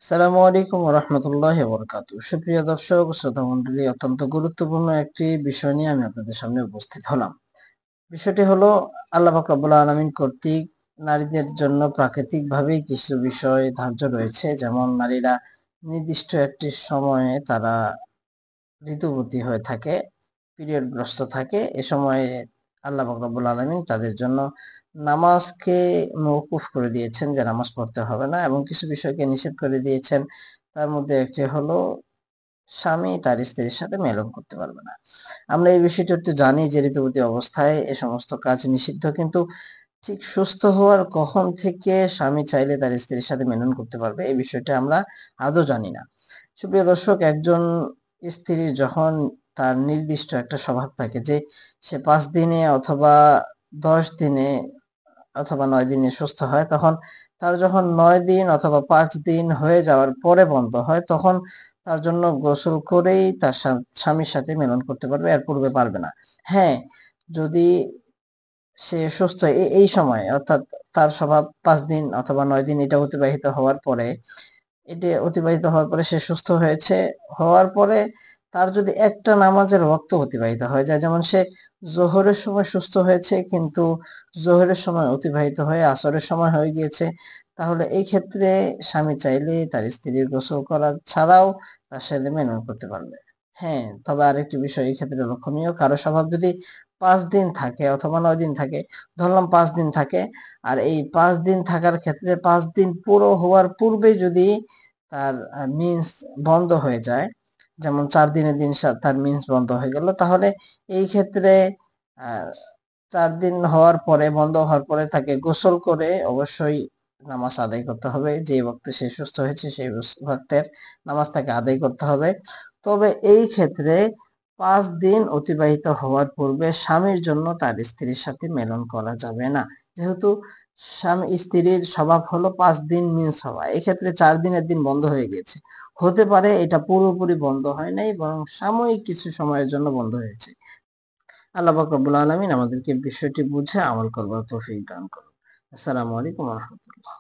আসসালামু আলাইকুম রাহমাতুল্লাহি ওয়া বারাকাতুহু। সুপ্রিয় দর্শক ও শ্রোতা মণ্ডলী, অত্যন্ত গুরুত্বপূর্ণ একটি বিষয় নিয়ে আমি আপনাদের সামনে উপস্থিত হলাম। বিষয়টি হলো আল্লাহ পাক রব্বুল আলামিন কর্তৃক নারীদের জন্য প্রাকৃতিকভাবেই কিছু বিষয় ধার্য রয়েছে। যেমন নারীরা নির্দিষ্ট একটি সময়ে তারা ঋতুবতী হয়ে থাকে, পিরিয়ডগ্রস্ত থাকে। এ সময়ে আল্লাহ পাক রব্বুল আলামিন তাদের জন্য নামাজকে মওকুফ করে দিয়েছেন যে নামাজ পড়তে হবে না, এবং কিছু বিষয়কে নিষেধ করে দিয়েছেন। তার মধ্যে একটি হলো স্বামী তার স্ত্রীর সাথে মেলন করতে পারবে না। আমরা এই বিষয়টা তো জানি যে ঋতুবতী অবস্থায় এ সমস্ত কাজ নিষিদ্ধ, কিন্তু ঠিক সুস্থ হওয়ার কখন থেকে স্বামী চাইলে তার স্ত্রীর সাথে মিলন করতে পারবে এই বিষয়টা আমরা আদৌ জানি না। সুপ্রিয় দর্শক, একজন স্ত্রীর যখন তার নির্দিষ্ট একটা স্বভাব থাকে যে সে ৫ দিনে অথবা ১০ দিনে অথবা ৯ দিনে সুস্থ হয়, তখন তার যখন ৯ দিন অথবা ৫ দিন হয়ে যাওয়ার পরে বন্ধ হয়, তখন তার জন্য গোসল করেই তার স্বামীর সাথে মিলন করতে পারবে, এর পূর্বে পারবে না। হ্যাঁ, যদি সে সুস্থ এই সময়ে, অর্থাৎ তার স্বভাব ৫ দিন অথবা ৯ দিন এটা অতিবাহিত হওয়ার পরে সে সুস্থ হয়েছে, হওয়ার পরে তার যদি একটা নামাজের ওয়াক্ত অতিবাহিত হয়ে যায়, যেমন সে যোহরের সময় সুস্থ হয়েছে কিন্তু যোহরের সময় অতিবাহিত হয়ে আসরের সময় হয়ে গিয়েছে, তাহলে এই ক্ষেত্রে স্বামী চাইলে তার স্ত্রীর গোসল করা ছাড়াও তার সাথে মিলন করতে পারবে। হ্যাঁ, তবে আরেকটি বিষয় এই ক্ষেত্রে লক্ষণীয়, কারো স্বভাব যদি ৫ দিন থাকে অথবা ৯ দিন থাকে, ধরলাম ৫ দিন থাকে, আর এই ৫ দিন থাকার ক্ষেত্রে ৫ দিন পুরো হওয়ার পূর্বে যদি তার মিন্স বন্ধ হয়ে যায়, যেমন ৪ দিনের দিন তার মিন্স বন্ধ হয়ে গেল, তাহলে এই ক্ষেত্রে আ ৪ দিন হওয়ার পরে, বন্ধ হওয়ার পরে তাকে গোসল করে অবশ্যই নামাজ আদায় করতে হবে। যে ওয়াক্তে সে সুস্থ হয়েছে সেই ওয়াক্তের নামাজ তাকে আদায় করতে হবে। তবে এই ক্ষেত্রে ৫ দিন অতিবাহিত হওয়ার পূর্বে স্বামীর জন্য তার স্ত্রীর সাথে মিলন করা যাবে না। যেহেতু স্ত্রীর স্বভাব হলো ৫ দিন মিন্স হওয়া। এক্ষেত্রে ৪ দিনের দিন বন্ধ হয়ে গেছে। হতে পারে এটা পুরোপুরি বন্ধ হয় নাই, বরং সাময়িক কিছু সময়ের জন্য বন্ধ হয়েছে। আল্লাহ পাক রব্বুল আলামিন আমাদেরকে বিষয়টি বুঝে আমল করবার তৌফিক দান করুন। আসসালামু আলাইকুম ওয়া রাহমাতুল্লাহ।